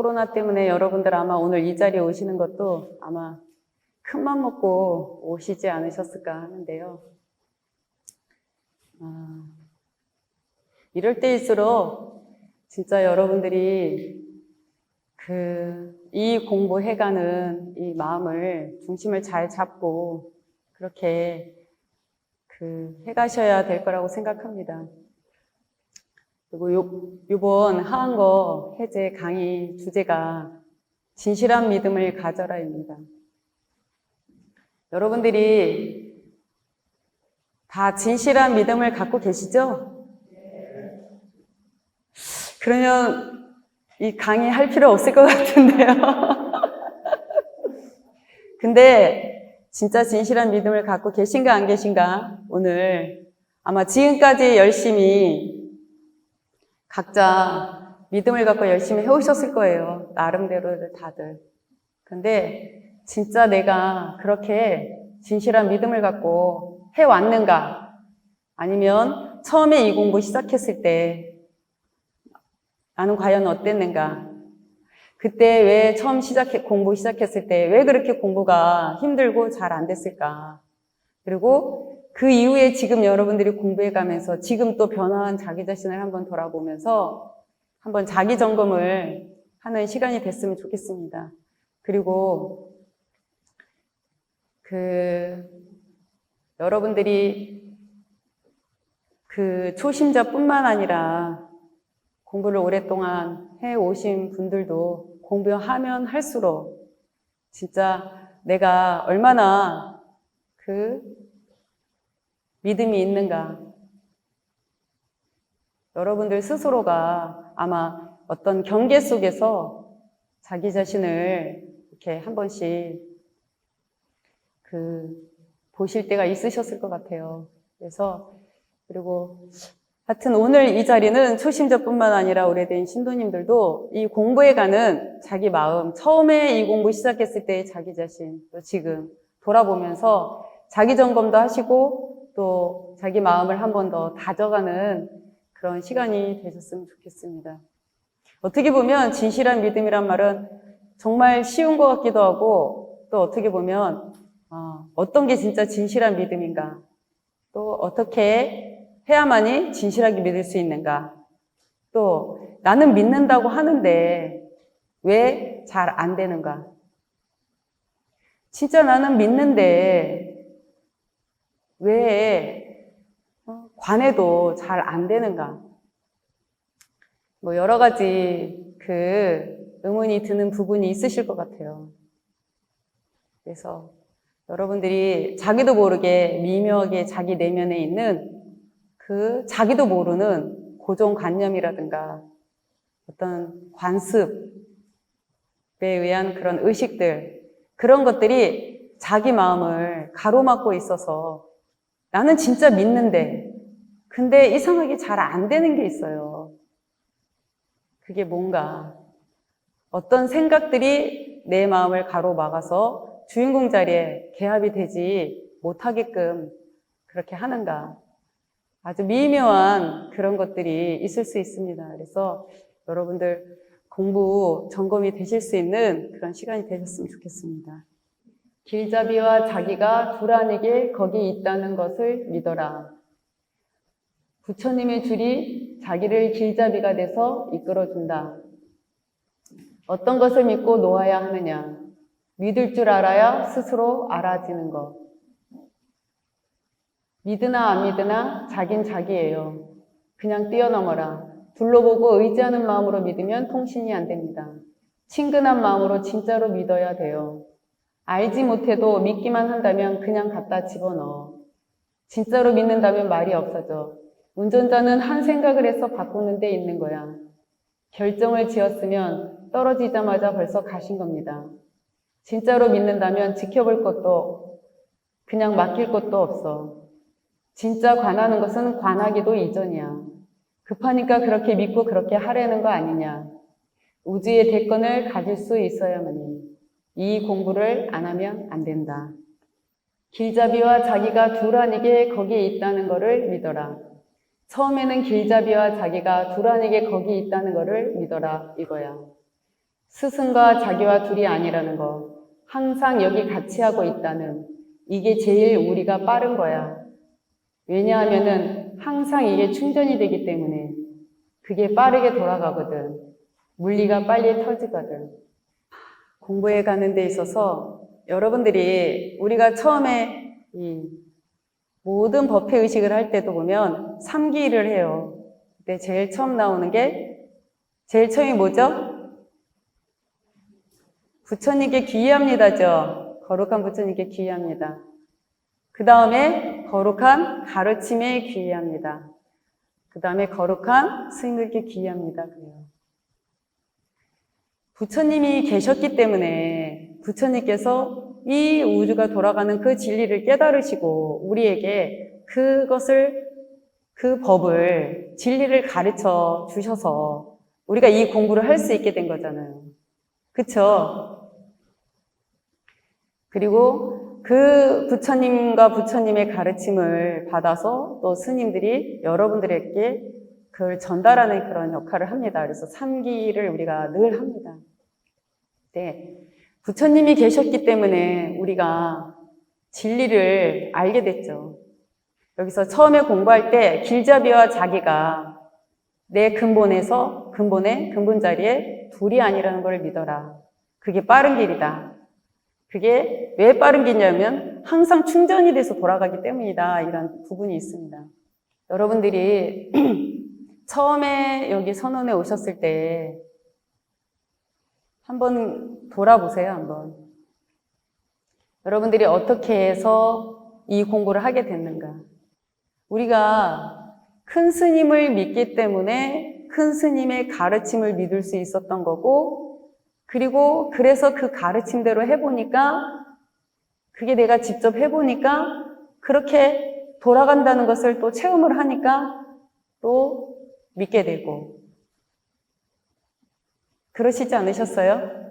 코로나 때문에 여러분들 아마 오늘 이 자리에 오시는 것도 아마 큰맘 먹고 오시지 않으셨을까 하는데요. 이럴 때일수록 진짜 여러분들이 이 공부해가는 이 마음을, 중심을 잘 잡고 그렇게 해가셔야 될 거라고 생각합니다. 그리고 요번 하한거 해제 강의 주제가 진실한 믿음을 가져라입니다. 여러분들이 다 진실한 믿음을 갖고 계시죠? 그러면 이 강의 할 필요 없을 것 같은데요. 근데 진짜 진실한 믿음을 갖고 계신가 안 계신가? 오늘 아마 지금까지 열심히 각자 믿음을 갖고 열심히 해오셨을 거예요. 나름대로 다들. 근데 진짜 내가 그렇게 진실한 믿음을 갖고 해왔는가? 아니면 처음에 이 공부 시작했을 때 나는 과연 어땠는가? 그때 왜 처음 공부 시작했을 때 왜 그렇게 공부가 힘들고 잘 안 됐을까? 그리고 그 이후에 지금 여러분들이 공부해 가면서 지금 또 변화한 자기 자신을 한번 돌아보면서 한번 자기 점검을 하는 시간이 됐으면 좋겠습니다. 그리고 여러분들이 초심자뿐만 아니라 공부를 오랫동안 해오신 분들도 공부하면 할수록 진짜 내가 얼마나 믿음이 있는가. 여러분들 스스로가 아마 어떤 경계 속에서 자기 자신을 이렇게 한 번씩 보실 때가 있으셨을 것 같아요. 그리고 하여튼 오늘 이 자리는 초심자뿐만 아니라 오래된 신도님들도 이 공부에 가는 자기 마음, 처음에 이 공부 시작했을 때의 자기 자신, 또 지금 돌아보면서 자기 점검도 하시고 또 자기 마음을 한 번 더 다져가는 그런 시간이 되셨으면 좋겠습니다. 어떻게 보면 진실한 믿음이란 말은 정말 쉬운 것 같기도 하고 또 어떻게 보면 어떤 게 진짜 진실한 믿음인가, 또 어떻게 해야만이 진실하게 믿을 수 있는가, 또 나는 믿는다고 하는데 왜 잘 안 되는가, 진짜 나는 믿는데 왜 관해도 잘 안 되는가, 여러 가지 의문이 드는 부분이 있으실 것 같아요. 그래서 여러분들이 자기도 모르게 미묘하게 자기 내면에 있는 자기도 모르는 고정관념이라든가 어떤 관습에 의한 그런 의식들, 그런 것들이 자기 마음을 가로막고 있어서 나는 진짜 믿는데 근데 이상하게 잘 안 되는 게 있어요. 그게 뭔가 어떤 생각들이 내 마음을 가로막아서 주인공 자리에 개합이 되지 못하게끔 그렇게 하는가, 아주 미묘한 그런 것들이 있을 수 있습니다. 그래서 여러분들 공부 점검이 되실 수 있는 그런 시간이 되셨으면 좋겠습니다. 길잡이와 자기가 둘 아니게 거기 있다는 것을 믿어라. 부처님의 줄이 자기를 길잡이가 돼서 이끌어준다. 어떤 것을 믿고 놓아야 하느냐? 믿을 줄 알아야 스스로 알아지는 것. 믿으나 안 믿으나 자긴 자기예요. 그냥 뛰어넘어라. 둘러보고 의지하는 마음으로 믿으면 통신이 안 됩니다. 친근한 마음으로 진짜로 믿어야 돼요. 알지 못해도 믿기만 한다면 그냥 갖다 집어넣어. 진짜로 믿는다면 말이 없어져. 운전자는 한 생각을 해서 바꾸는 데 있는 거야. 결정을 지었으면 떨어지자마자 벌써 가신 겁니다. 진짜로 믿는다면 지켜볼 것도 그냥 맡길 것도 없어. 진짜 관하는 것은 관하기도 이전이야. 급하니까 그렇게 믿고 그렇게 하려는 거 아니냐. 우주의 대권을 가질 수 있어야만이 이 공부를 안 하면 안 된다. 길잡이와 자기가 둘 아니게 거기에 있다는 것을 믿어라. 처음에는 길잡이와 자기가 둘 아니게 거기 있다는 것을 믿어라 이거야. 스승과 자기와 둘이 아니라는 거, 항상 여기 같이 하고 있다는, 이게 제일 우리가 빠른 거야. 왜냐하면은 항상 이게 충전이 되기 때문에 그게 빠르게 돌아가거든. 물리가 빨리 터지거든. 공부해 가는 데 있어서 여러분들이 우리가 처음에 이 모든 법회 의식을 할 때도 보면 3기를 해요. 근데 제일 처음 나오는 게 제일 처음이 뭐죠? 부처님께 귀의합니다죠. 거룩한 부처님께 귀의합니다. 그 다음에 거룩한 가르침에 귀의합니다. 그 다음에 거룩한 스님들께 귀의합니다. 그래요. 부처님이 계셨기 때문에 부처님께서 이 우주가 돌아가는 그 진리를 깨달으시고 우리에게 그 법을, 진리를 가르쳐 주셔서 우리가 이 공부를 할 수 있게 된 거잖아요. 그쵸? 그리고 그 부처님과 부처님의 가르침을 받아서 또 스님들이 여러분들에게 그걸 전달하는 그런 역할을 합니다. 그래서 3기를 우리가 늘 합니다. 네. 부처님이 계셨기 때문에 우리가 진리를 알게 됐죠. 여기서 처음에 공부할 때 길잡이와 자기가 내 근본 자리에 둘이 아니라는 걸 믿어라. 그게 빠른 길이다. 그게 왜 빠른 길이냐면 항상 충전이 돼서 돌아가기 때문이다. 이런 부분이 있습니다. 여러분들이 처음에 여기 선원에 오셨을 때 한번 돌아보세요. 한번. 여러분들이 어떻게 해서 이 공부를 하게 됐는가. 우리가 큰 스님을 믿기 때문에 큰 스님의 가르침을 믿을 수 있었던 거고, 그리고 그래서 그 가르침대로 해보니까, 그게 내가 직접 해보니까 그렇게 돌아간다는 것을 또 체험을 하니까 또 믿게 되고. 그러시지 않으셨어요?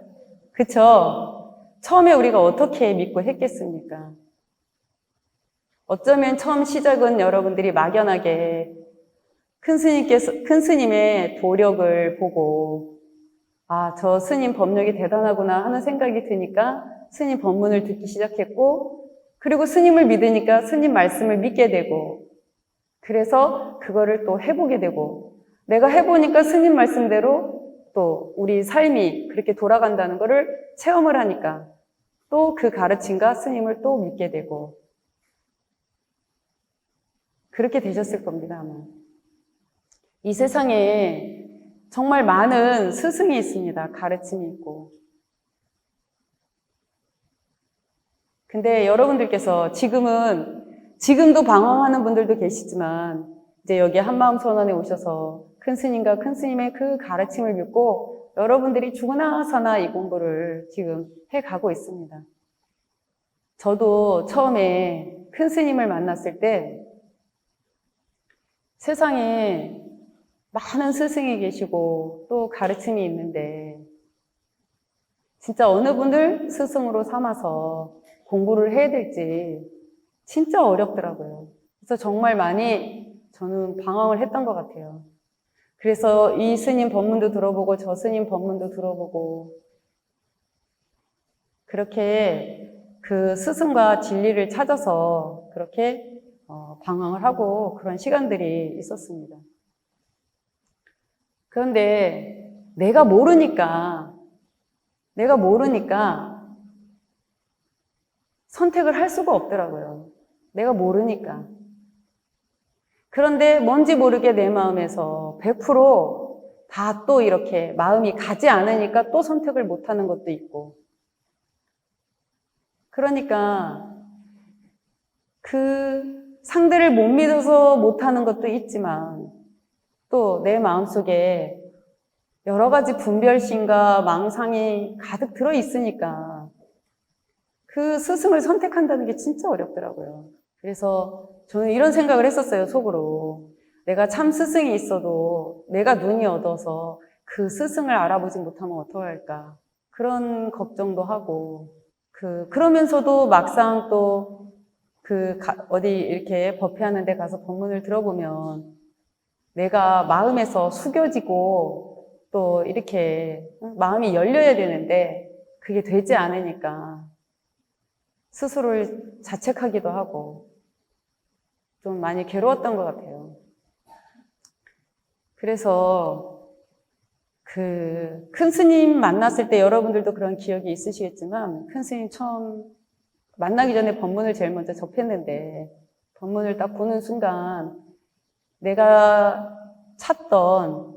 그쵸? 처음에 우리가 어떻게 믿고 했겠습니까? 어쩌면 처음 시작은 여러분들이 막연하게 큰 스님의 도력을 보고, 아, 저 스님 법력이 대단하구나 하는 생각이 드니까 스님 법문을 듣기 시작했고, 그리고 스님을 믿으니까 스님 말씀을 믿게 되고, 그래서 그거를 또 해보게 되고, 내가 해보니까 스님 말씀대로 또 우리 삶이 그렇게 돌아간다는 거를 체험을 하니까 또 그 가르침과 스님을 또 믿게 되고, 그렇게 되셨을 겁니다, 아마. 이 세상에 정말 많은 스승이 있습니다. 가르침이 있고. 근데 여러분들께서 지금도 방황하는 분들도 계시지만, 이제 여기 한마음선언에 오셔서 큰 스님과 큰 스님의 그 가르침을 믿고 여러분들이 죽으나 사나 이 공부를 지금 해가고 있습니다. 저도 처음에 큰 스님을 만났을 때 세상에 많은 스승이 계시고 또 가르침이 있는데 진짜 어느 분을 스승으로 삼아서 공부를 해야 될지 진짜 어렵더라고요. 그래서 정말 많이 저는 방황을 했던 것 같아요. 그래서 이 스님 법문도 들어보고 저 스님 법문도 들어보고 그렇게 그 스승과 진리를 찾아서 그렇게 방황을 하고 그런 시간들이 있었습니다. 그런데 내가 모르니까 선택을 할 수가 없더라고요. 내가 모르니까. 그런데 뭔지 모르게 내 마음에서 100% 또 이렇게 마음이 가지 않으니까 또 선택을 못하는 것도 있고. 그러니까 그 상대를 못 믿어서 못하는 것도 있지만 또 내 마음속에 여러 가지 분별심과 망상이 가득 들어 있으니까 그 스승을 선택한다는 게 진짜 어렵더라고요. 그래서 저는 이런 생각을 했었어요, 속으로. 내가 참 스승이 있어도 내가 눈이 어두워서 그 스승을 알아보지 못하면 어떡할까. 그런 걱정도 하고, 그러면서도 막상 또 어디 이렇게 법회하는 데 가서 법문을 들어보면 내가 마음에서 숙여지고 또 이렇게 마음이 열려야 되는데 그게 되지 않으니까 스스로를 자책하기도 하고 좀 많이 괴로웠던 것 같아요. 그래서 그 큰 스님 만났을 때 여러분들도 그런 기억이 있으시겠지만 큰 스님 처음 만나기 전에 법문을 제일 먼저 접했는데 법문을 딱 보는 순간 내가 찾던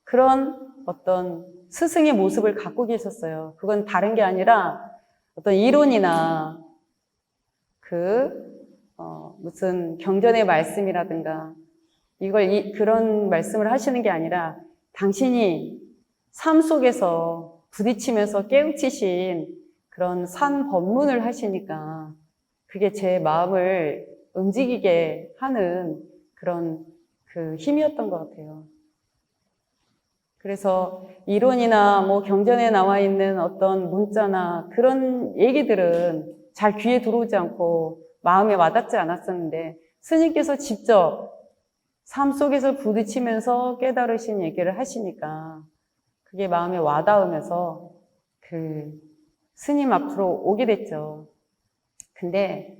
그런 어떤 스승의 모습을 갖고 계셨어요. 그건 다른 게 아니라 어떤 이론이나 무슨 경전의 말씀이라든가 그런 말씀을 하시는 게 아니라 당신이 삶 속에서 부딪히면서 깨우치신 그런 산 법문을 하시니까 그게 제 마음을 움직이게 하는 그런 그 힘이었던 것 같아요. 그래서 이론이나 뭐 경전에 나와 있는 어떤 문자나 그런 얘기들은 잘 귀에 들어오지 않고 마음에 와닿지 않았었는데 스님께서 직접 삶 속에서 부딪히면서 깨달으신 얘기를 하시니까 그게 마음에 와닿으면서 그 스님 앞으로 오게 됐죠. 근데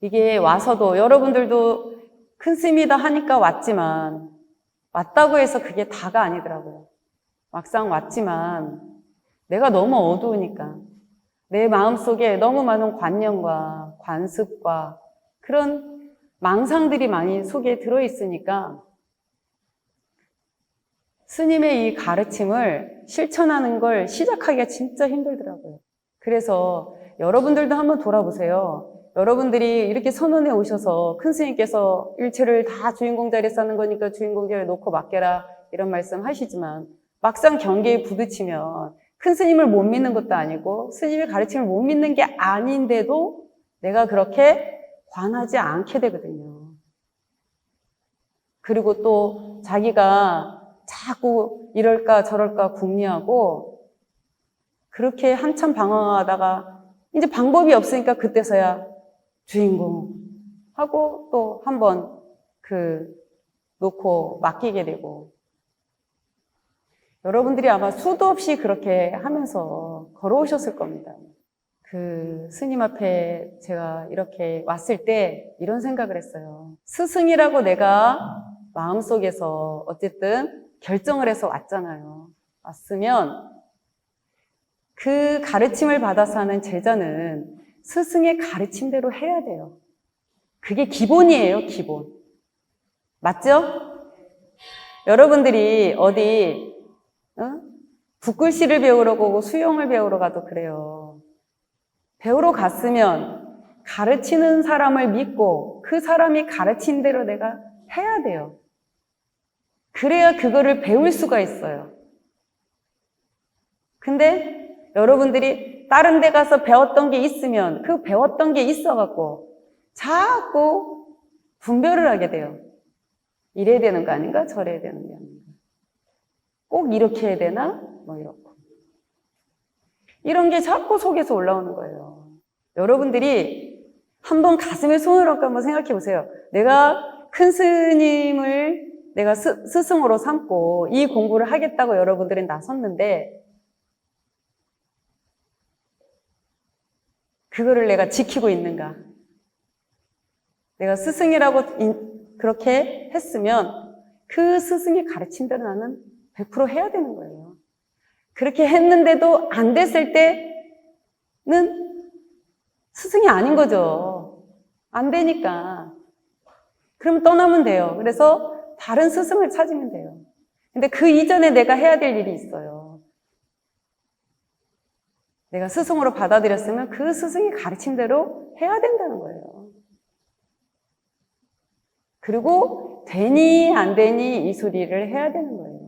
이게 와서도 여러분들도 큰 스님이다 하니까 왔지만 왔다고 해서 그게 다가 아니더라고요. 막상 왔지만 내가 너무 어두우니까 내 마음속에 너무 많은 관념과 관습과 그런 망상들이 많이 속에 들어있으니까 스님의 이 가르침을 실천하는 걸 시작하기가 진짜 힘들더라고요. 그래서 여러분들도 한번 돌아보세요. 여러분들이 이렇게 선언해 오셔서 큰 스님께서 일체를 다 주인공 자리에 쌓는 거니까 주인공 자리에 놓고 맡겨라 이런 말씀 하시지만 막상 경계에 부딪히면 큰 스님을 못 믿는 것도 아니고 스님의 가르침을 못 믿는 게 아닌데도 내가 그렇게 관하지 않게 되거든요. 그리고 또 자기가 자꾸 이럴까 저럴까 궁리하고 그렇게 한참 방황하다가 이제 방법이 없으니까 그때서야 주인공 하고 또 한번 놓고 맡기게 되고 여러분들이 아마 수도 없이 그렇게 하면서 걸어오셨을 겁니다. 그 스님 앞에 제가 이렇게 왔을 때 이런 생각을 했어요. 스승이라고 내가 마음속에서 어쨌든 결정을 해서 왔잖아요. 왔으면 그 가르침을 받아서 하는 제자는 스승의 가르침대로 해야 돼요. 그게 기본이에요, 기본. 맞죠? 여러분들이 어디 붓글씨를 배우러 가고 수영을 배우러 가도 그래요. 배우러 갔으면 가르치는 사람을 믿고 그 사람이 가르친 대로 내가 해야 돼요. 그래야 그거를 배울 수가 있어요. 근데 여러분들이 다른 데 가서 배웠던 게 있으면 그 배웠던 게 있어갖고 자꾸 분별을 하게 돼요. 이래야 되는 거 아닌가? 저래야 되는 게 아닌가? 꼭 이렇게 해야 되나? 뭐 이렇고. 이런 게 자꾸 속에서 올라오는 거예요. 여러분들이 한번 가슴에 손을 얹고 한번 생각해 보세요. 내가 큰 스님을 내가 스승으로 삼고 이 공부를 하겠다고 여러분들이 나섰는데 그거를 내가 지키고 있는가? 내가 스승이라고 그렇게 했으면 그 스승이 가르친 대로 나는 100% 해야 되는 거예요. 그렇게 했는데도 안 됐을 때는 스승이 아닌 거죠. 안 되니까. 그럼 떠나면 돼요. 그래서 다른 스승을 찾으면 돼요. 근데 그 이전에 내가 해야 될 일이 있어요. 내가 스승으로 받아들였으면 그 스승이 가르친 대로 해야 된다는 거예요. 그리고 되니 안 되니 이 소리를 해야 되는 거예요.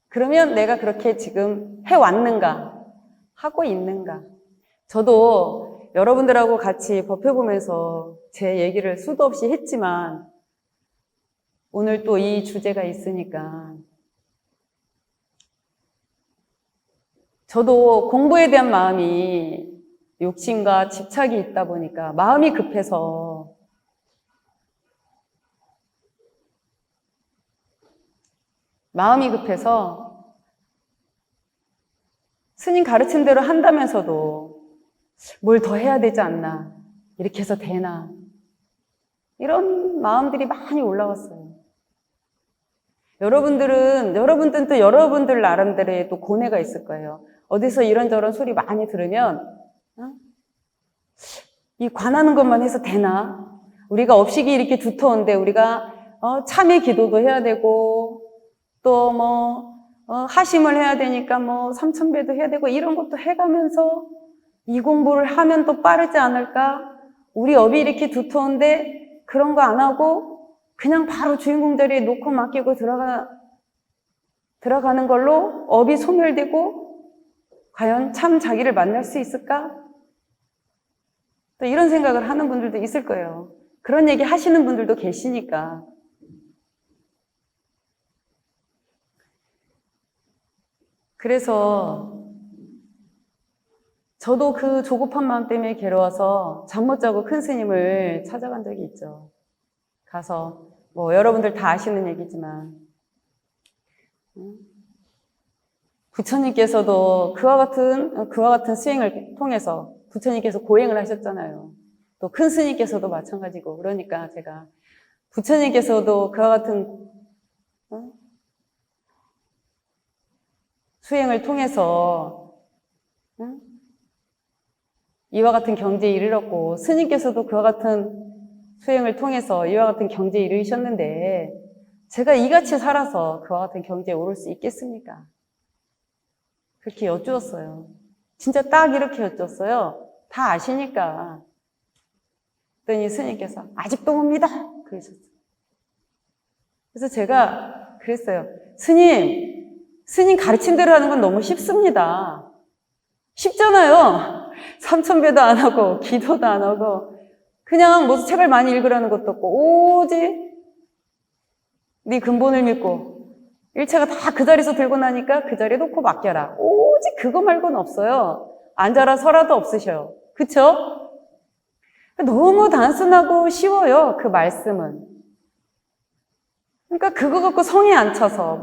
그러면 내가 그렇게 지금 해왔는가? 하고 있는가? 저도 여러분들하고 같이 법회 보면서 제 얘기를 수도 없이 했지만 오늘 또 이 주제가 있으니까 저도 공부에 대한 마음이 욕심과 집착이 있다 보니까 마음이 급해서 마음이 급해서 스님 가르친 대로 한다면서도 뭘 더 해야 되지 않나, 이렇게 해서 되나, 이런 마음들이 많이 올라왔어요. 여러분들은 또 여러분들 나름대로의 또 고뇌가 있을 거예요. 어디서 이런저런 소리 많이 들으면 이 관하는 것만 해서 되나? 우리가 업식이 이렇게 두터운데 우리가 참회 기도도 해야 되고 또 하심을 해야 되니까 삼천배도 해야 되고 이런 것도 해가면서 이 공부를 하면 또 빠르지 않을까? 우리 업이 이렇게 두터운데 그런 거 안 하고 그냥 바로 주인공 자리에 놓고 맡기고 들어가는 걸로 업이 소멸되고 과연 참 자기를 만날 수 있을까? 또 이런 생각을 하는 분들도 있을 거예요. 그런 얘기 하시는 분들도 계시니까. 그래서 저도 그 조급한 마음 때문에 괴로워서 잠 못 자고 큰 스님을 찾아간 적이 있죠. 가서 여러분들 다 아시는 얘기지만 부처님께서도 그와 같은 수행을 통해서 부처님께서 고행을 하셨잖아요. 또 큰 스님께서도 마찬가지고. 그러니까 제가 부처님께서도 그와 같은 수행을 통해서 이와 같은 경지에 이르렀고, 스님께서도 그와 같은 수행을 통해서 이와 같은 경지에 이르셨는데 제가 이같이 살아서 그와 같은 경지에 오를 수 있겠습니까? 그렇게 여쭈었어요. 진짜 딱 이렇게 여쭈었어요. 다 아시니까. 그랬더니 스님께서 아직도 봅니다 그러셨어요. 그래서 제가 그랬어요. 스님 가르친 대로 하는 건 너무 쉽습니다. 쉽잖아요. 삼천배도 안 하고 기도도 안 하고 그냥 무슨 책을 많이 읽으라는 것도 없고 오직 네 근본을 믿고 일체가 다 그 자리에서 들고 나니까 그 자리에 놓고 맡겨라. 오직 그거 말고는 없어요. 앉아라 서라도 없으셔요. 그쵸? 너무 단순하고 쉬워요. 그 말씀은. 그러니까 그거 갖고 성에 안 차서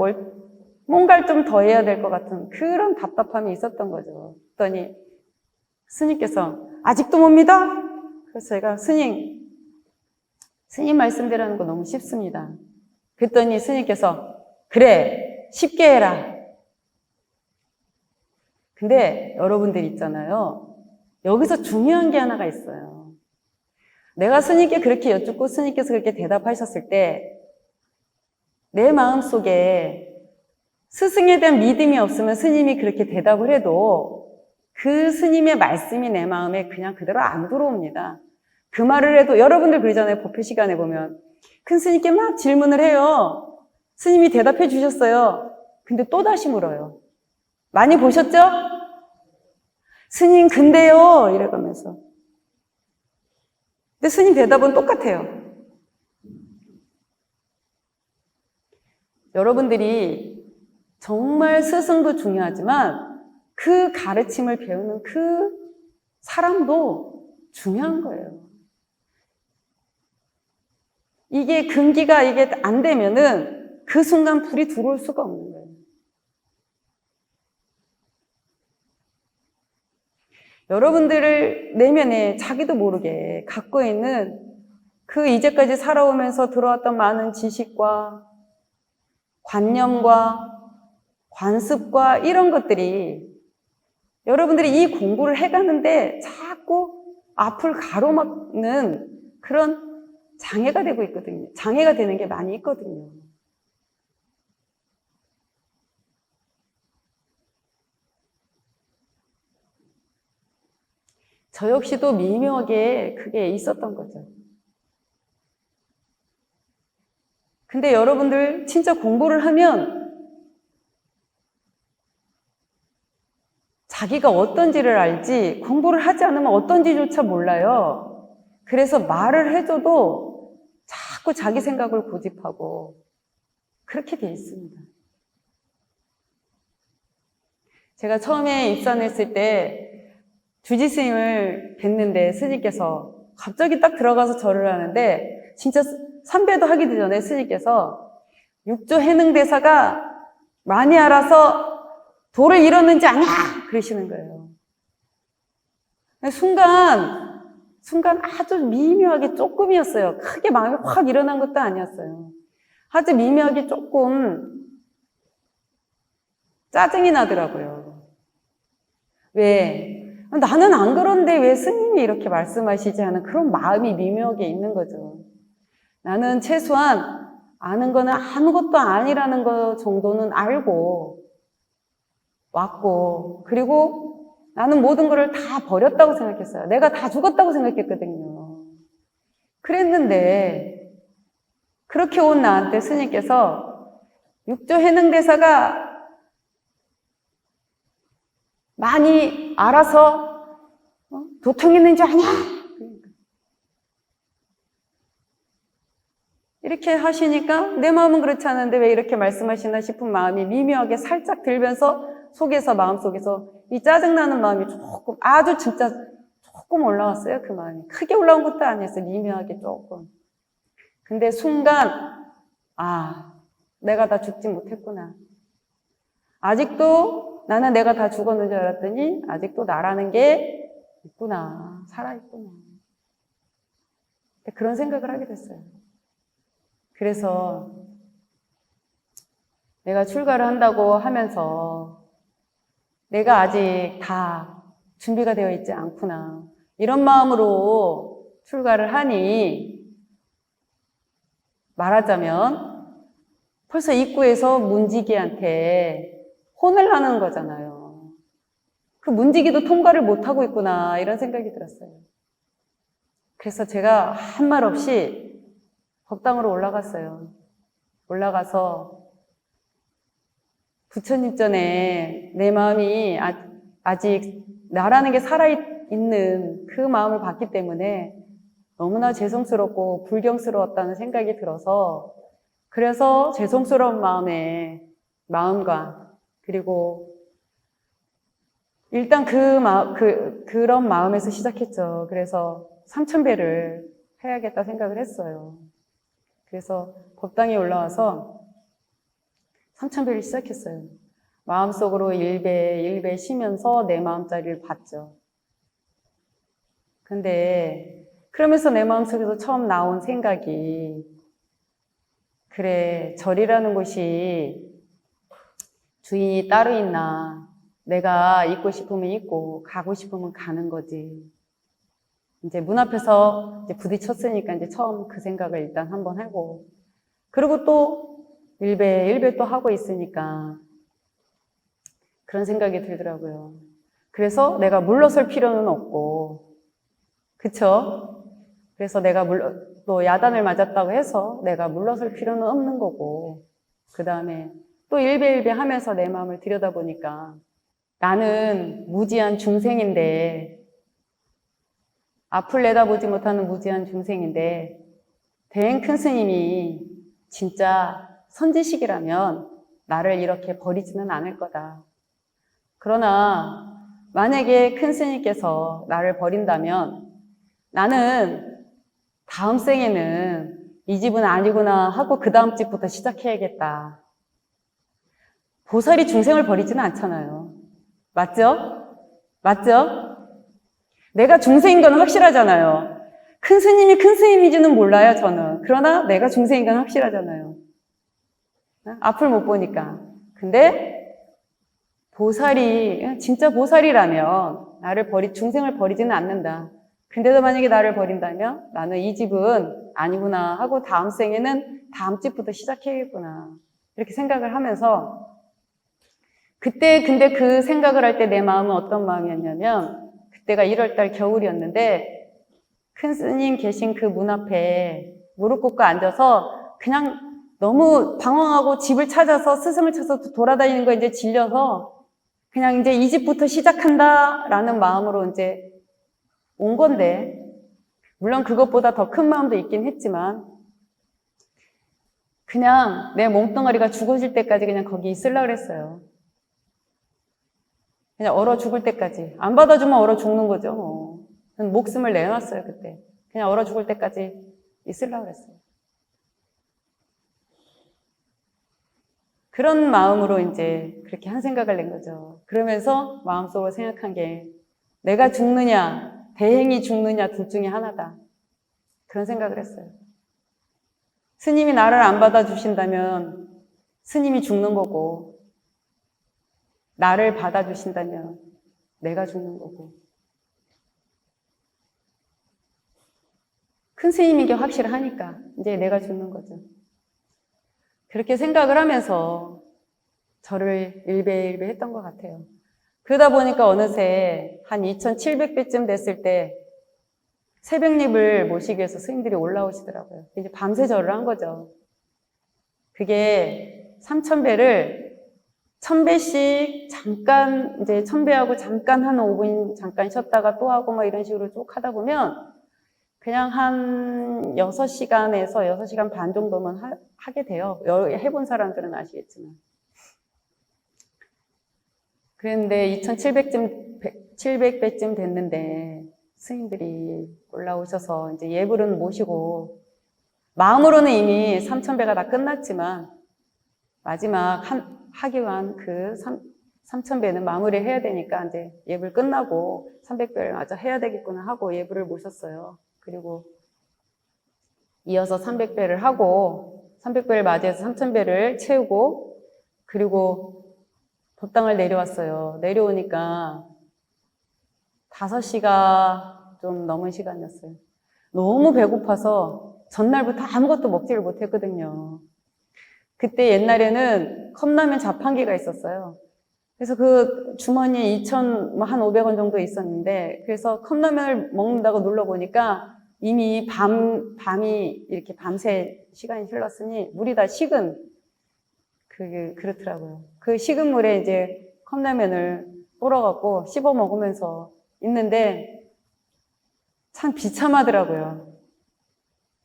뭔가를 좀 더 해야 될 것 같은 그런 답답함이 있었던 거죠. 그랬더니 스님께서 아직도 못 믿어? 그래서 제가 스님 말씀대로 하는 거 너무 쉽습니다. 그랬더니 스님께서 그래 쉽게 해라. 근데 여러분들 있잖아요. 여기서 중요한 게 하나가 있어요. 내가 스님께 그렇게 여쭙고 스님께서 그렇게 대답하셨을 때 내 마음속에 스승에 대한 믿음이 없으면 스님이 그렇게 대답을 해도 그 스님의 말씀이 내 마음에 그냥 그대로 안 들어옵니다. 그 말을 해도 여러분들 그러잖아요. 법회 시간에 보면 큰 스님께 막 질문을 해요. 스님이 대답해 주셨어요. 근데 또다시 물어요. 많이 보셨죠? 스님 근데요 이래가면서. 근데 스님 대답은 똑같아요. 여러분들이 정말 스승도 중요하지만 그 가르침을 배우는 그 사람도 중요한 거예요. 이게 근기가 이게 안 되면은 그 순간 불이 들어올 수가 없는 거예요. 여러분들을 내면에 자기도 모르게 갖고 있는 그 이제까지 살아오면서 들어왔던 많은 지식과 관념과 관습과 이런 것들이 여러분들이 이 공부를 해가는데 자꾸 앞을 가로막는 그런 장애가 되고 있거든요. 장애가 되는 게 많이 있거든요. 저 역시도 미묘하게 그게 있었던 거죠. 근데 여러분들 진짜 공부를 하면 자기가 어떤지를 알지 공부를 하지 않으면 어떤지조차 몰라요. 그래서 말을 해줘도 자꾸 자기 생각을 고집하고 그렇게 돼 있습니다. 제가 처음에 입산했을 때 주지 스님을 뵀는데 스님께서 갑자기 딱 들어가서 절을 하는데 진짜 삼배도 하기 전에 스님께서 육조 해능대사가 많이 알아서 도를 잃었는지 아냐! 그러시는 거예요. 순간 아주 미묘하게 조금이었어요. 크게 마음이 확 일어난 것도 아니었어요. 아주 미묘하게 조금 짜증이 나더라고요. 왜? 나는 안 그런데 왜 스님이 이렇게 말씀하시지 하는 그런 마음이 미묘하게 있는 거죠. 나는 최소한 아는 거는 아무것도 아니라는 거 정도는 알고 왔고, 그리고 나는 모든 거를 다 버렸다고 생각했어요. 내가 다 죽었다고 생각했거든요. 그랬는데 그렇게 온 나한테 스님께서 육조 해능대사가 많이 알아서 도통했는 줄 아냐? 이렇게 하시니까 내 마음은 그렇지 않은데 왜 이렇게 말씀하시나 싶은 마음이 미묘하게 살짝 들면서 마음속에서 이 짜증나는 마음이 조금, 아주 진짜 조금 올라왔어요. 그 마음이. 크게 올라온 것도 아니었어요. 미묘하게 조금. 근데 순간 내가 다 죽지 못했구나. 아직도 나는 내가 다 죽었는 줄 알았더니 아직도 나라는 게 있구나. 살아있구나. 그런 생각을 하게 됐어요. 그래서 내가 출가를 한다고 하면서 내가 아직 다 준비가 되어 있지 않구나. 이런 마음으로 출가를 하니 말하자면 벌써 입구에서 문지기한테 혼을 하는 거잖아요. 그 문지기도 통과를 못하고 있구나 이런 생각이 들었어요. 그래서 제가 한 말 없이 법당으로 올라갔어요. 올라가서 부처님 전에 내 마음이 아직 나라는 게 살아있는 그 마음을 봤기 때문에 너무나 죄송스럽고 불경스러웠다는 생각이 들어서 그래서 죄송스러운 마음과 그리고 일단 그런 마음에서 시작했죠. 그래서 3000배를 해야겠다 생각을 했어요. 그래서 법당에 올라와서 3000배를 시작했어요. 마음속으로 1배 쉬면서 내 마음자리를 봤죠. 근데 그러면서 내 마음속에서 처음 나온 생각이 그래, 절이라는 곳이 주인이 따로 있나? 내가 있고 싶으면 있고 가고 싶으면 가는 거지. 이제 문 앞에서 이제 부딪혔으니까 이제 처음 그 생각을 일단 한번 하고 그리고 또 1배 또 하고 있으니까 그런 생각이 들더라고요. 그래서 내가 물러설 필요는 없고 그쵸? 그래서 내가 또 야단을 맞았다고 해서 내가 물러설 필요는 없는 거고 그 다음에 또 1배 하면서 내 마음을 들여다보니까 나는 무지한 중생인데 앞을 내다보지 못하는 무지한 중생인데 대행 큰 스님이 진짜 선지식이라면 나를 이렇게 버리지는 않을 거다. 그러나 만약에 큰 스님께서 나를 버린다면 나는 다음 생에는 이 집은 아니구나 하고 그 다음 집부터 시작해야겠다. 보살이 중생을 버리지는 않잖아요. 맞죠? 맞죠? 내가 중생인 건 확실하잖아요. 큰 스님이 큰 스님인지는 몰라요, 저는. 그러나 내가 중생인 건 확실하잖아요. 앞을 못 보니까. 근데 진짜 보살이라면 중생을 버리지는 않는다. 근데도 만약에 나를 버린다면 나는 이 집은 아니구나 하고 다음 생에는 다음 집부터 시작해야겠구나. 이렇게 생각을 하면서 그때 근데 그 생각을 할 때 내 마음은 어떤 마음이었냐면 그때가 1월달 겨울이었는데 큰 스님 계신 그 문 앞에 무릎 꿇고 앉아서 그냥 너무 방황하고 집을 찾아서 스승을 찾아서 돌아다니는 거 이제 질려서 그냥 이제 이 집부터 시작한다라는 마음으로 이제 온 건데 물론 그것보다 더 큰 마음도 있긴 했지만 그냥 내 몸뚱아리가 죽어질 때까지 그냥 거기 있으려고 그랬어요. 그냥 얼어 죽을 때까지. 안 받아주면 얼어 죽는 거죠. 뭐. 목숨을 내놨어요, 그때. 그냥 얼어 죽을 때까지 있으려고 그랬어요. 그런 마음으로 이제 그렇게 한 생각을 낸 거죠. 그러면서 마음속으로 생각한 게 내가 죽느냐, 대행이 죽느냐 둘 중에 하나다. 그런 생각을 했어요. 스님이 나를 안 받아주신다면 스님이 죽는 거고, 나를 받아주신다면 내가 죽는 거고. 큰 스님인 게 확실하니까 이제 내가 죽는 거죠. 그렇게 생각을 하면서 절을 일배일배 했던 것 같아요. 그러다 보니까 어느새 한 2700배쯤 됐을 때 새벽립을 모시기 위해서 스님들이 올라오시더라고요. 이제 밤새 절을 한 거죠. 그게 3000배를 1000배씩 잠깐, 이제 1000배하고 잠깐 한 5분 잠깐 쉬었다가 또 하고 막 이런 식으로 쭉 하다 보면 그냥 한 6시간에서 6시간 반 정도만 하게 돼요. 해본 사람들은 아시겠지만. 그런데 2700배쯤 됐는데 스님들이 올라오셔서 이제 예불은 모시고 마음으로는 이미 3000배가 다 끝났지만 마지막 하기만 그 3000배는 마무리해야 되니까 이제 예불 끝나고 300배를 마저 해야 되겠구나 하고 예불을 모셨어요. 그리고 이어서 300배를 하고 300배를 맞이해서 3000배를 채우고 그리고 법당을 내려왔어요. 내려오니까 5시가 좀 넘은 시간이었어요. 너무 배고파서 전날부터 아무것도 먹지를 못했거든요. 그때 옛날에는 컵라면 자판기가 있었어요. 그래서 그 주머니에 2,500원 정도 있었는데, 그래서 컵라면을 먹는다고 눌러보니까 이미 밤이 이렇게 밤새 시간이 흘렀으니 물이 다 식은, 그렇더라고요. 그 식은 물에 이제 컵라면을 불어갖고 씹어 먹으면서 있는데 참 비참하더라고요.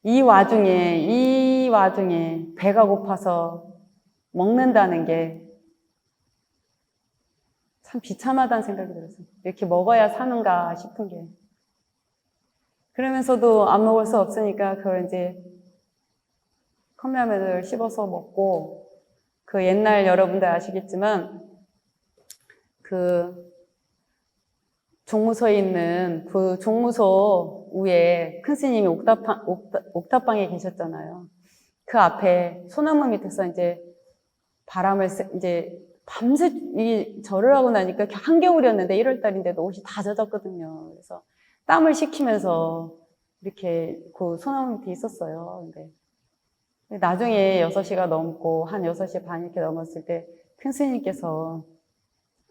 이 와중에 배가 고파서 먹는다는 게 참 비참하다는 생각이 들었어요. 이렇게 먹어야 사는가 싶은 게. 그러면서도 안 먹을 수 없으니까 그걸 이제 컵라면을 씹어서 먹고, 그 옛날 여러분들 아시겠지만 그 종무소에 있는 그 종무소 위에 큰 스님이 옥탑방에 계셨잖아요. 그 앞에 소나무 밑에서 이제 바람을 이제 밤새 이 절을 하고 나니까 한겨울이었는데 1월달인데도 옷이 다 젖었거든요. 그래서 땀을 식히면서 이렇게 그 소나무 밑에 있었어요. 근데 나중에 6시가 넘고 한 6시 반 이렇게 넘었을 때 큰 스님께서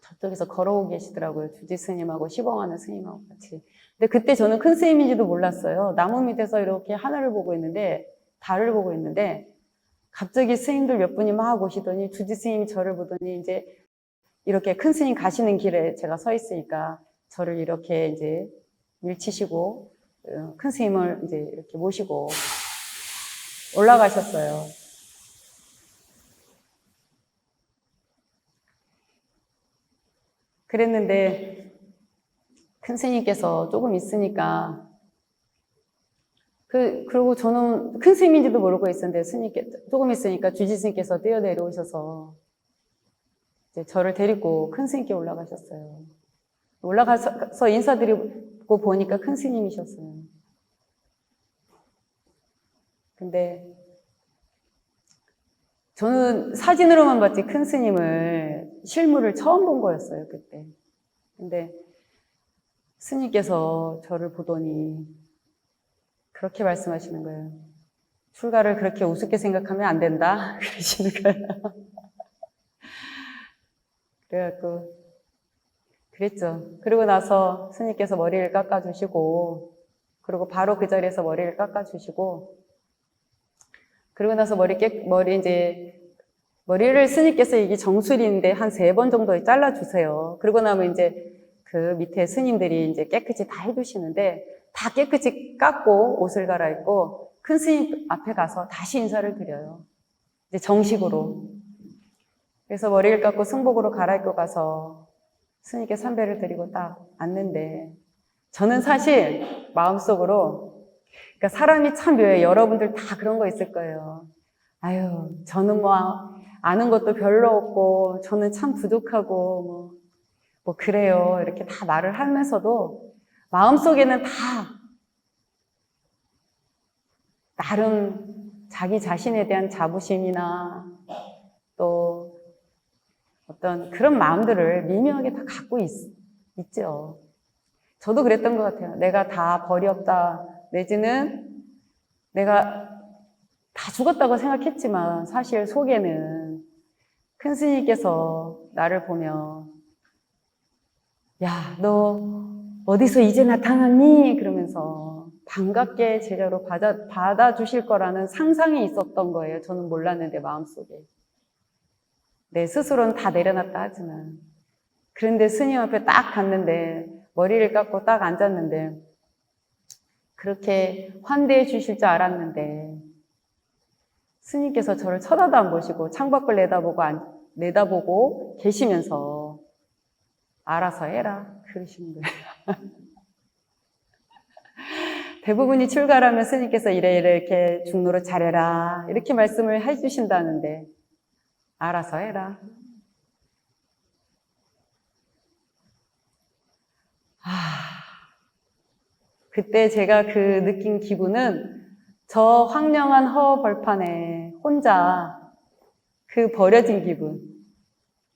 저쪽에서 걸어오고 계시더라고요. 주지 스님하고 시봉하는 스님하고 같이. 근데 그때 저는 큰 스님인지도 몰랐어요. 나무 밑에서 이렇게 하늘을 보고 있는데, 달을 보고 있는데 갑자기 스님들 몇 분이 막 오시더니 주지 스님이 저를 보더니 이제 이렇게 큰 스님 가시는 길에 제가 서 있으니까 저를 이렇게 이제 밀치시고 큰 스님을 이제 이렇게 모시고 올라가셨어요. 그랬는데 큰 스님께서 조금 있으니까 그리고 저는 큰 스님인지도 모르고 있었는데 조금 있으니까 주지 스님께서 뛰어 내려오셔서 이제 저를 데리고 큰 스님께 올라가셨어요. 올라가서 인사드리고 보니까 큰 스님이셨어요. 근데 저는 사진으로만 봤지 큰 스님을 실물을 처음 본 거였어요, 그때. 근데 스님께서 저를 보더니 그렇게 말씀하시는 거예요. 출가를 그렇게 우습게 생각하면 안 된다. 그러시는 거예요. 그래갖고 그랬죠. 그리고 나서 스님께서 머리를 깎아주시고, 그리고 바로 그 자리에서 머리를 깎아주시고, 그리고 나서 머리를 스님께서 이게 정수리인데 한 3번 정도 잘라주세요. 그리고 나면 이제 그 밑에 스님들이 이제 깨끗이 다 해주시는데, 다 깨끗이 깎고 옷을 갈아입고 큰 스님 앞에 가서 다시 인사를 드려요. 이제 정식으로. 그래서 머리를 깎고 승복으로 갈아입고 가서 스님께 삼배를 드리고 딱 앉는데, 저는 사실 마음속으로, 그러니까 사람이 참 묘해요. 여러분들 다 그런 거 있을 거예요. 아유, 저는 뭐 아는 것도 별로 없고 저는 참 부족하고 뭐 그래요 이렇게 다 말을 하면서도 마음속에는 다 나름 자기 자신에 대한 자부심이나 또 어떤 그런 마음들을 미묘하게 다 갖고 있죠. 저도 그랬던 것 같아요. 내가 다 벌이 없다 내지는 내가 다 죽었다고 생각했지만 사실 속에는 큰 스님께서 나를 보며 야, 너 어디서 이제 나타났니? 그러면서 반갑게 제자로 받아주실 거라는 상상이 있었던 거예요. 저는 몰랐는데 마음속에. 내 스스로는 다 내려놨다 하지만. 그런데 스님 앞에 딱 갔는데 머리를 깎고 딱 앉았는데 그렇게 환대해 주실 줄 알았는데 스님께서 저를 쳐다도 안 보시고 창밖을 내다보고 계시면서 알아서 해라 그러시는 거예요. 대부분이 출가하면 스님께서 이래 이렇게 중노릇 잘해라 이렇게 말씀을 해주신다는데 알아서 해라. 그때 제가 그 느낀 기분은 저 황량한 허벌판에 혼자 그 버려진 기분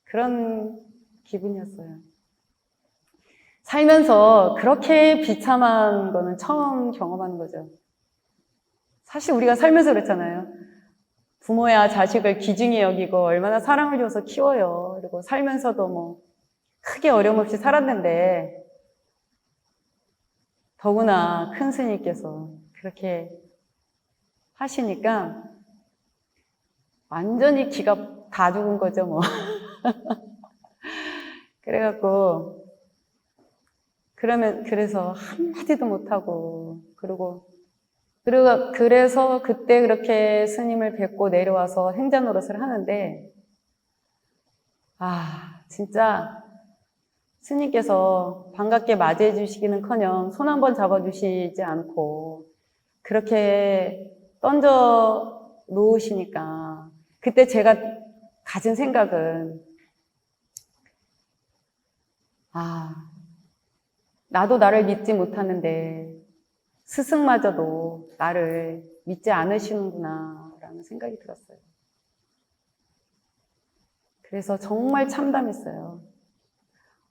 그런 기분이었어요. 살면서 그렇게 비참한 거는 처음 경험하는 거죠. 사실 우리가 살면서 그랬잖아요. 부모야 자식을 귀중히 여기고 얼마나 사랑을 줘서 키워요. 그리고 살면서도 뭐 크게 어려움 없이 살았는데 더구나 큰 스님께서 그렇게 하시니까 완전히 기가 다 죽은 거죠 뭐. 그래갖고 그래서 한마디도 못하고 그래서 그때 그렇게 스님을 뵙고 내려와서 행자 노릇을 하는데 진짜 스님께서 반갑게 맞이해 주시기는커녕 손 한번 잡아주시지 않고 그렇게 던져 놓으시니까 그때 제가 가진 생각은 나도 나를 믿지 못하는데 스승마저도 나를 믿지 않으시는구나 라는 생각이 들었어요. 그래서 정말 참담했어요.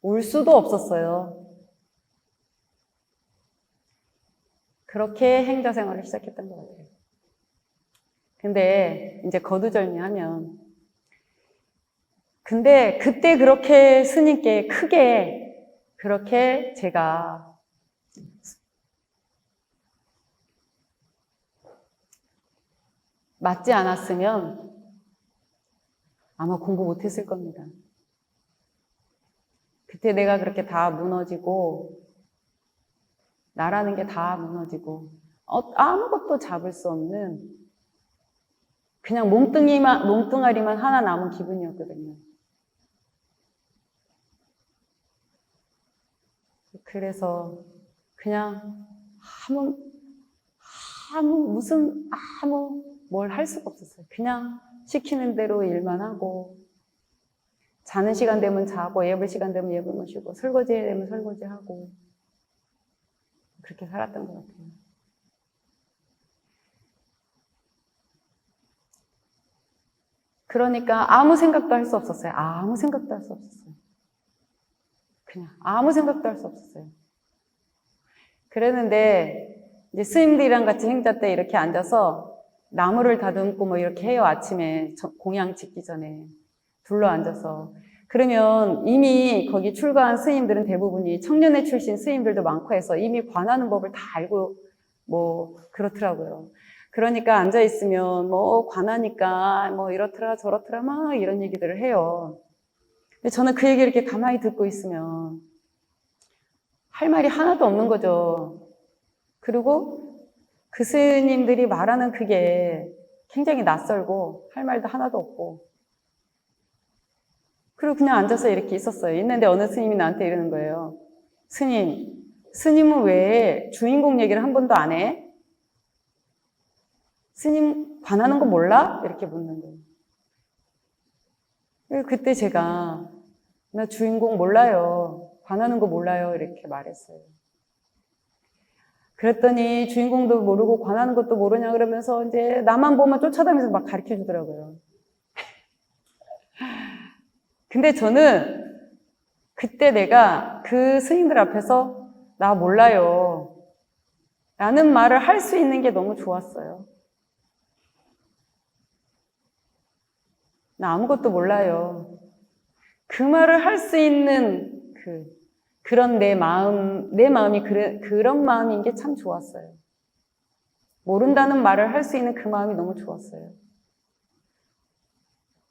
울 수도 없었어요. 그렇게 행자 생활을 시작했던 것 같아요. 근데 이제 거두절미하면 근데 그때 그렇게 스님께 크게 그렇게 제가 맞지 않았으면 아마 공부 못했을 겁니다. 그때 내가 그렇게 다 무너지고 나라는 게 다 무너지고 아무것도 잡을 수 없는 그냥 몸뚱아리만 하나 남은 기분이었거든요. 그래서 그냥 뭘 할 수가 없었어요. 그냥 시키는 대로 일만 하고 자는 시간 되면 자고 예불 시간 되면 예불 모시고 설거지 되면 설거지하고 그렇게 살았던 것 같아요. 그러니까 아무 생각도 할 수 없었어요. 아무 생각도 할 수 없었어요. 그냥 아무 생각도 할 수 없었어요. 그랬는데 이제 스님들이랑 같이 행자 때 이렇게 앉아서 나무를 다듬고 뭐 이렇게 해요. 아침에 공양 짓기 전에 둘러 앉아서. 그러면 이미 거기 출가한 스님들은 대부분이 청년회 출신 스님들도 많고 해서 이미 관하는 법을 다 알고 뭐 그렇더라고요. 그러니까 앉아있으면 뭐 관하니까 뭐 이렇더라 저렇더라 막 이런 얘기들을 해요. 근데 저는 그 얘기를 이렇게 가만히 듣고 있으면 할 말이 하나도 없는 거죠. 그리고 그 스님들이 말하는 그게 굉장히 낯설고 할 말도 하나도 없고 그리고 그냥 앉아서 이렇게 있었어요. 있는데 어느 스님이 나한테 이러는 거예요. 스님은 왜 주인공 얘기를 한 번도 안 해? 스님 관하는 거 몰라? 이렇게 묻는 거예요. 그때 제가 나 주인공 몰라요. 관하는 거 몰라요. 이렇게 말했어요. 그랬더니 주인공도 모르고 관하는 것도 모르냐 그러면서 이제 나만 보면 쫓아다니면서 막 가르쳐 주더라고요. 근데 저는 그때 내가 그 스님들 앞에서 나 몰라요 라는 말을 할 수 있는 게 너무 좋았어요. 나 아무것도 몰라요. 그 말을 할 수 있는 그런 내 마음이 그런 마음인 게 참 좋았어요. 모른다는 말을 할 수 있는 그 마음이 너무 좋았어요.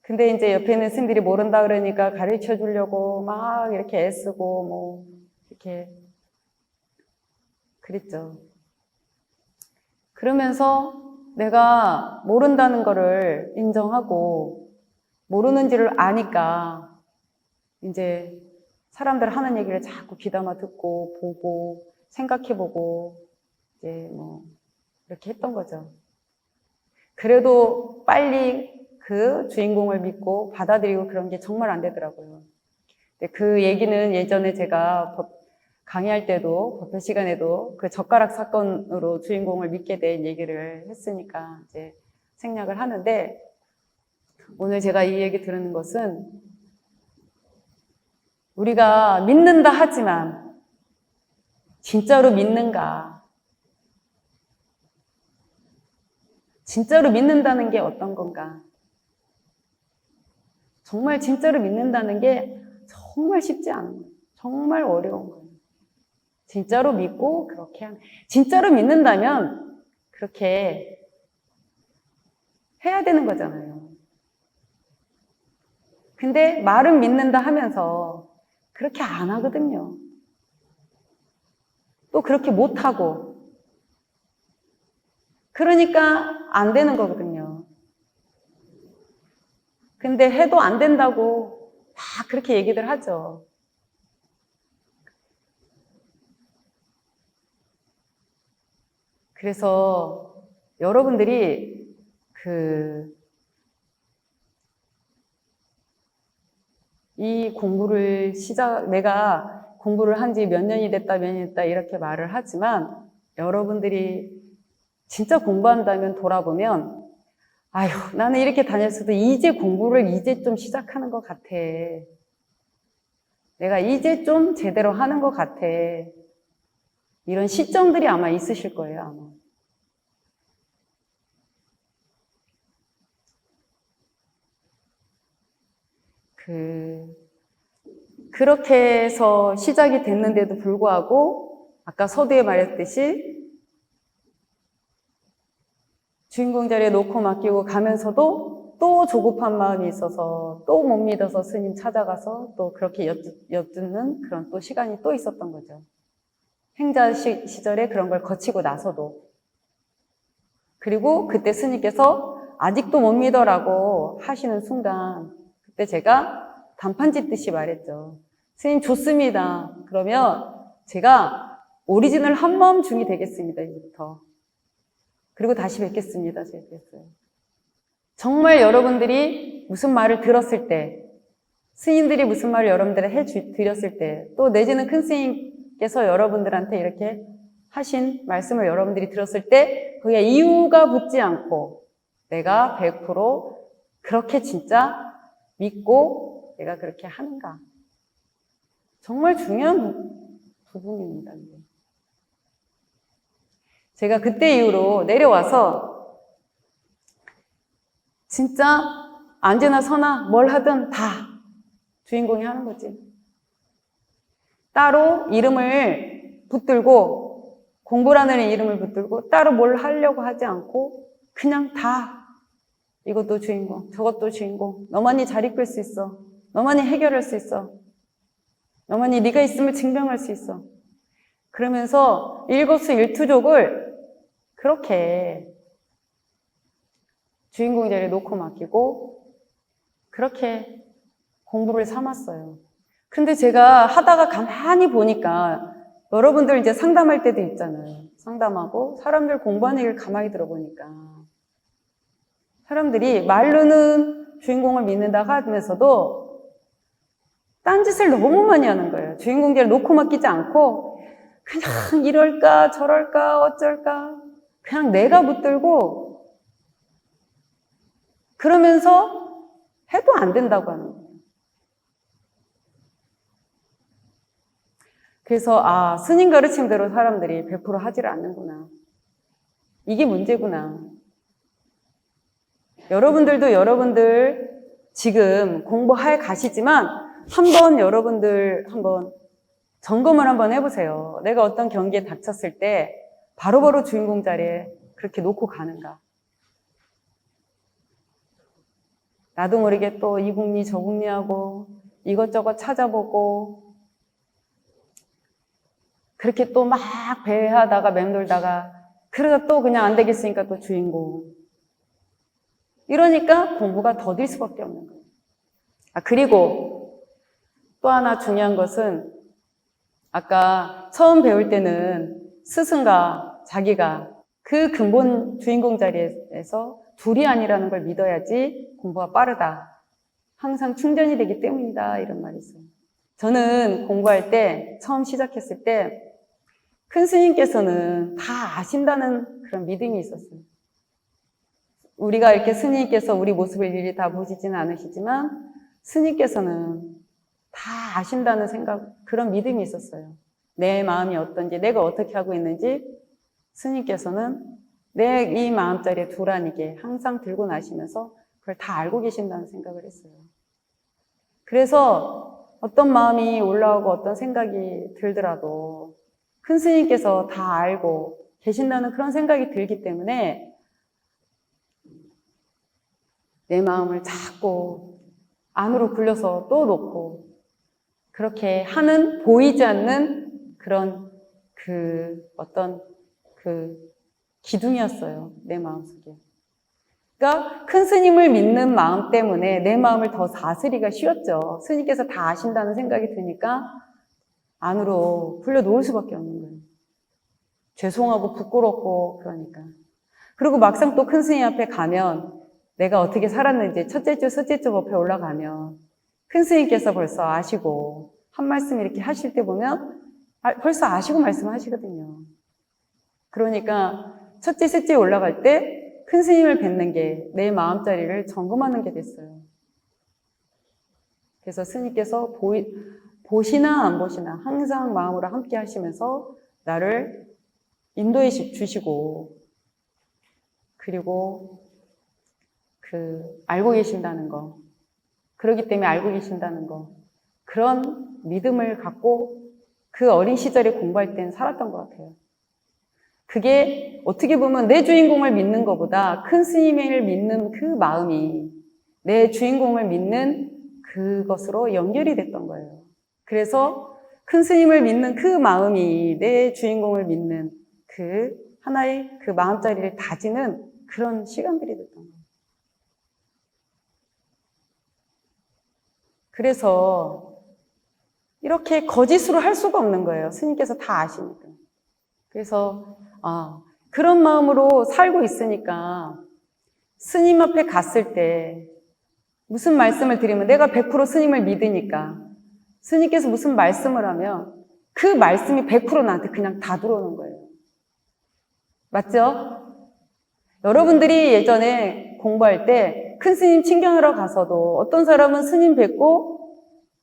근데 이제 옆에 있는 스님들이 모른다 그러니까 가르쳐 주려고 막 이렇게 애쓰고 뭐 이렇게 그랬죠. 그러면서 내가 모른다는 거를 인정하고 모르는지를 아니까 이제 사람들 하는 얘기를 자꾸 귀담아 듣고 보고 생각해보고 이제 뭐 이렇게 했던 거죠. 그래도 빨리 그 주인공을 믿고 받아들이고 그런 게 정말 안 되더라고요. 그 얘기는 예전에 제가 강의할 때도 법회 시간에도 그 젓가락 사건으로 주인공을 믿게 된 얘기를 했으니까 이제 생략을 하는데, 오늘 제가 이 얘기 들은 것은 우리가 믿는다 하지만 진짜로 믿는가? 진짜로 믿는다는 게 어떤 건가? 정말 진짜로 믿는다는 게 정말 쉽지 않은 거예요. 정말 어려운 거예요. 진짜로 믿고 그렇게 하는, 진짜로 믿는다면 그렇게 해야 되는 거잖아요. 근데 말은 믿는다 하면서 그렇게 안 하거든요. 또 그렇게 못하고. 그러니까 안 되는 거거든요. 근데 해도 안 된다고 다 그렇게 얘기들 하죠. 그래서 여러분들이 이 공부를 내가 공부를 한 지 몇 년이 됐다 이렇게 말을 하지만, 여러분들이 진짜 공부한다면 돌아보면 아휴, 나는 이렇게 다녔어도 이제 공부를 이제 좀 시작하는 것 같아. 내가 이제 좀 제대로 하는 것 같아. 이런 시점들이 아마 있으실 거예요, 아마. 그렇게 해서 시작이 됐는데도 불구하고 아까 서두에 말했듯이 주인공 자리에 놓고 맡기고 가면서도 또 조급한 마음이 있어서 또 못 믿어서 스님 찾아가서 또 그렇게 엿듣는 그런 또 시간이 또 있었던 거죠. 행자 시절에 그런 걸 거치고 나서도. 그리고 그때 스님께서 아직도 못 믿어라고 하시는 순간, 그때 제가 단판 짓듯이 말했죠. 스님 좋습니다. 그러면 제가 오리지널 한마음 중이 되겠습니다, 이제부터. 그리고 다시 뵙겠습니다. 제가 그랬어요. 정말 여러분들이 무슨 말을 들었을 때, 스님들이 무슨 말을 여러분들에 해드렸을 때, 또 내지는 큰 스님께서 여러분들한테 이렇게 하신 말씀을 여러분들이 들었을 때, 거기에 이유가 붙지 않고 내가 100% 그렇게 진짜 믿고 내가 그렇게 하는가. 정말 중요한 부분입니다. 제가 그때 이후로 내려와서 진짜 앉으나 서나 뭘 하든 다 주인공이 하는 거지. 따로 이름을 붙들고, 공부라는 이름을 붙들고 따로 뭘 하려고 하지 않고 그냥 다 이것도 주인공, 저것도 주인공. 너만이 잘 이끌 수 있어. 너만이 해결할 수 있어. 너만이 네가 있음을 증명할 수 있어. 그러면서 일거수일투족을 그렇게 주인공 자리에 놓고 맡기고 그렇게 공부를 삼았어요. 근데 제가 하다가 가만히 보니까 여러분들 이제 상담할 때도 있잖아요. 상담하고 사람들 공부하는 얘기를 가만히 들어보니까 사람들이 말로는 주인공을 믿는다 하면서도 딴짓을 너무 많이 하는 거예요. 주인공들을 놓고 맡기지 않고 그냥 이럴까 저럴까 어쩔까 그냥 내가 붙들고 그러면서 해도 안 된다고 하는 거예요. 그래서 스님 가르침대로 사람들이 100% 하지를 않는구나. 이게 문제구나. 여러분들도 여러분들 지금 공부할 가시지만 여러분들 한번 점검을 한번 해보세요. 내가 어떤 경기에 닥쳤을 때 바로바로 주인공 자리에 그렇게 놓고 가는가. 나도 모르게 또 이 궁리 저 궁리하고 이것저것 찾아보고 그렇게 또 막 배회하다가 맴돌다가 그러다 또 그냥 안 되겠으니까 또 주인공. 이러니까 공부가 더딜 수밖에 없는 거예요. 그리고 또 하나 중요한 것은 아까 처음 배울 때는 스승과 자기가 그 근본 주인공 자리에서 둘이 아니라는 걸 믿어야지 공부가 빠르다. 항상 충전이 되기 때문이다. 이런 말이 있어요. 저는 공부할 때 처음 시작했을 때 큰 스님께서는 다 아신다는 그런 믿음이 있었어요. 우리가 이렇게 스님께서 우리 모습을 일일이 다 보시지는 않으시지만 스님께서는 다 아신다는 그런 믿음이 있었어요. 내 마음이 어떤지, 내가 어떻게 하고 있는지 스님께서는 내 이 마음자리에 두라니게 항상 들고 나시면서 그걸 다 알고 계신다는 생각을 했어요. 그래서 어떤 마음이 올라오고 어떤 생각이 들더라도 큰 스님께서 다 알고 계신다는 그런 생각이 들기 때문에 내 마음을 자꾸 안으로 굴려서 또 놓고 그렇게 하는 보이지 않는 그런 어떤 기둥이었어요. 내 마음속에. 그러니까 큰 스님을 믿는 마음 때문에 내 마음을 더 다스리기가 쉬웠죠. 스님께서 다 아신다는 생각이 드니까 안으로 굴려 놓을 수밖에 없는 거예요. 죄송하고 부끄럽고 그러니까. 그리고 막상 또 큰 스님 앞에 가면 내가 어떻게 살았는지 첫째 주, 셋째 주 법회 올라가면 큰 스님께서 벌써 아시고 한 말씀 이렇게 하실 때 보면 벌써 아시고 말씀하시거든요. 그러니까 첫째, 셋째 올라갈 때 큰 스님을 뵙는 게 내 마음자리를 점검하는 게 됐어요. 그래서 스님께서 보시나 안 보시나 항상 마음으로 함께 하시면서 나를 인도해 주시고 그리고 알고 계신다는 거, 그러기 때문에 알고 계신다는 거, 그런 믿음을 갖고 그 어린 시절에 공부할 때는 살았던 것 같아요. 그게 어떻게 보면 내 주인공을 믿는 것보다 큰 스님을 믿는 그 마음이 내 주인공을 믿는 그것으로 연결이 됐던 거예요. 그래서 큰 스님을 믿는 그 마음이 내 주인공을 믿는 하나의 마음자리를 다지는 그런 시간들이 됐던 거예요. 그래서 이렇게 거짓으로 할 수가 없는 거예요. 스님께서 다 아시니까. 그래서 그런 마음으로 살고 있으니까 스님 앞에 갔을 때 무슨 말씀을 드리면 내가 100% 스님을 믿으니까 스님께서 무슨 말씀을 하면 그 말씀이 100% 나한테 그냥 다 들어오는 거예요. 맞죠? 여러분들이 예전에 공부할 때 큰 스님 친견하러 가서도 어떤 사람은 스님 뵙고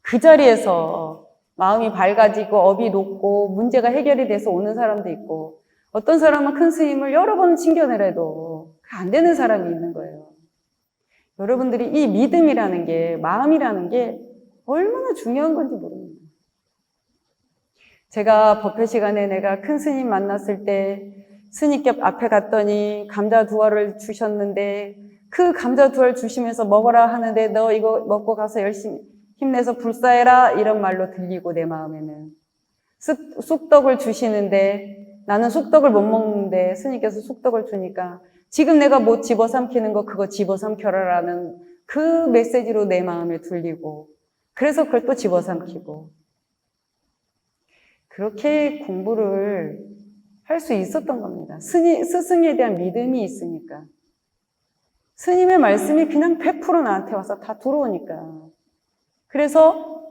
그 자리에서 마음이 밝아지고 업이 높고 문제가 해결이 돼서 오는 사람도 있고 어떤 사람은 큰 스님을 여러 번 친견을 해도 안 되는 사람이 있는 거예요. 여러분들이 이 믿음이라는 게, 마음이라는 게 얼마나 중요한 건지 모릅니다. 제가 법회 시간에 내가 큰 스님 만났을 때 스님께 앞에 갔더니 감자 2알을 주셨는데 그 감자 2알 주시면서 먹어라 하는데 너 이거 먹고 가서 열심히 힘내서 불사해라 이런 말로 들리고 내 마음에는 쑥떡을 주시는데 나는 쑥떡을 못 먹는데 스님께서 쑥떡을 주니까 지금 내가 못 집어삼키는 거 그거 집어삼켜라라는 그 메시지로 내 마음에 들리고 그래서 그걸 또 집어삼키고 그렇게 공부를 할 수 있었던 겁니다. 스승에 대한 믿음이 있으니까. 스님의 말씀이 그냥 100% 나한테 와서 다 들어오니까. 그래서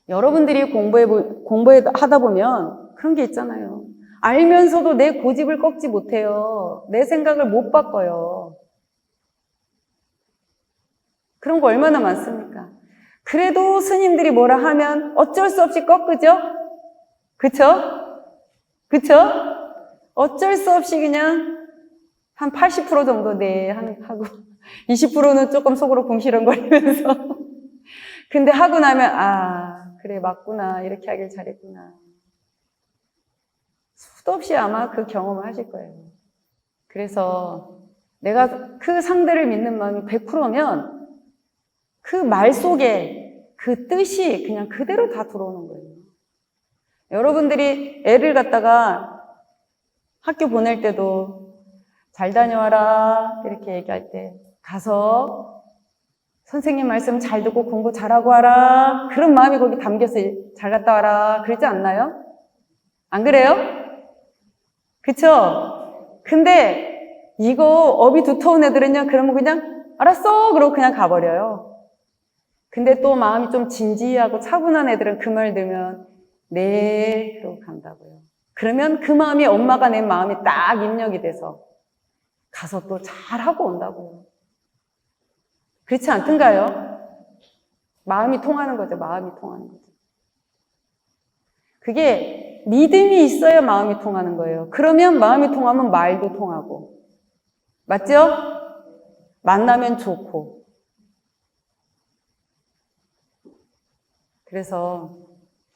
여러분들이 공부하다 보면 그런 게 있잖아요. 알면서도 내 고집을 꺾지 못해요. 내 생각을 못 바꿔요. 그런 거 얼마나 많습니까? 그래도 스님들이 뭐라 하면 어쩔 수 없이 꺾으죠? 그쵸? 그쵸? 어쩔 수 없이 그냥 한 80% 정도 네 하고 20%는 조금 속으로 궁시렁거리면서 근데 하고 나면 아 그래 맞구나 이렇게 하길 잘했구나. 수도 없이 아마 그 경험을 하실 거예요. 그래서 내가 그 상대를 믿는 마음이 100%면 그 말 속에 그 뜻이 그냥 그대로 다 들어오는 거예요. 여러분들이 애를 갖다가 학교 보낼 때도 잘 다녀와라 이렇게 얘기할 때 가서 선생님 말씀 잘 듣고 공부 잘하고 와라 그런 마음이 거기 담겨서 잘 갔다 와라 그러지 않나요? 안 그래요? 그쵸? 근데 이거 업이 두터운 애들은요 그러면 그냥 알았어 그러고 그냥 가버려요. 근데 또 마음이 좀 진지하고 차분한 애들은 그 말 들으면 네 그러고 간다고요. 그러면 그 마음이 엄마가 낸 마음이 딱 입력이 돼서 가서 또 잘하고 온다고요. 그렇지 않던가요? 마음이 통하는 거죠. 마음이 통하는 거죠. 그게 믿음이 있어야 마음이 통하는 거예요. 그러면 마음이 통하면 말도 통하고. 맞죠? 만나면 좋고. 그래서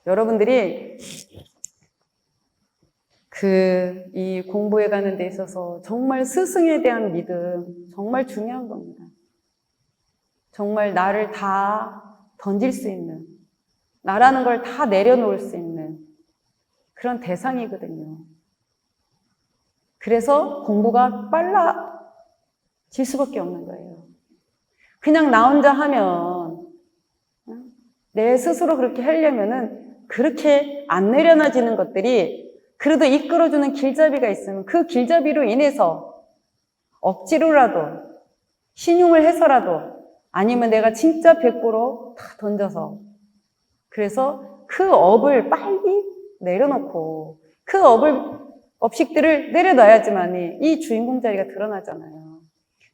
여러분들이 이 공부해 가는 데 있어서 정말 스승에 대한 믿음 정말 중요한 겁니다. 정말 나를 다 던질 수 있는, 나라는 걸 다 내려놓을 수 있는 그런 대상이거든요. 그래서 공부가 빨라질 수밖에 없는 거예요. 그냥 나 혼자 하면 내 스스로 그렇게 하려면은 그렇게 안 내려놔지는 것들이 그래도 이끌어주는 길잡이가 있으면 그 길잡이로 인해서 억지로라도 신용을 해서라도 아니면 내가 진짜 100%다 던져서 그래서 그 업을 빨리 내려놓고 그 업식들을 내려놔야지만이 이 주인공 자리가 드러나잖아요.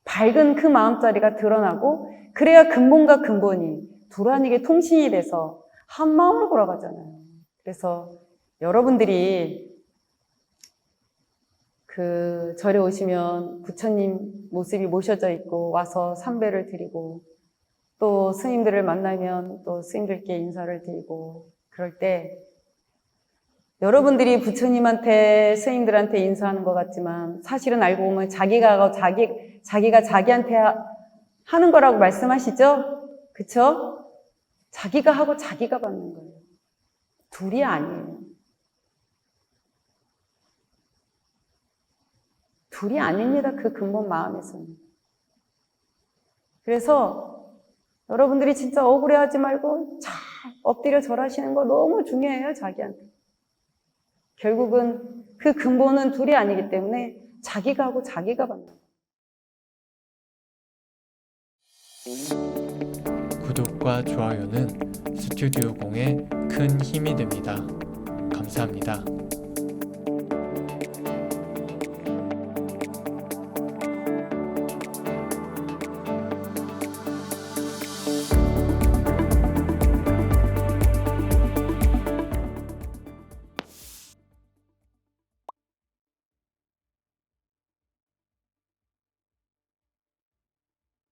밝은 그 마음자리가 드러나고 그래야 근본과 근본이 두란이게 통신이 돼서 한 마음으로 돌아가잖아요. 그래서 여러분들이 그 절에 오시면 부처님 모습이 모셔져 있고 와서 삼배를 드리고 또 스님들을 만나면 또 스님들께 인사를 드리고 그럴 때 여러분들이 부처님한테 스님들한테 인사하는 것 같지만 사실은 알고 보면 자기가 자기한테 하는 거라고 말씀하시죠? 그쵸? 자기가 하고 자기가 받는 거예요. 둘이 아니에요. 둘이 아닙니다. 그 근본 마음에서는. 그래서 여러분들이 진짜 억울해하지 말고 잘 엎드려 절하시는 거 너무 중요해요. 자기한테. 결국은 그 근본은 둘이 아니기 때문에 자기가 하고 자기가 받는 거예요. 구독과 좋아요는 스튜디오 공에 큰 힘이 됩니다. 감사합니다.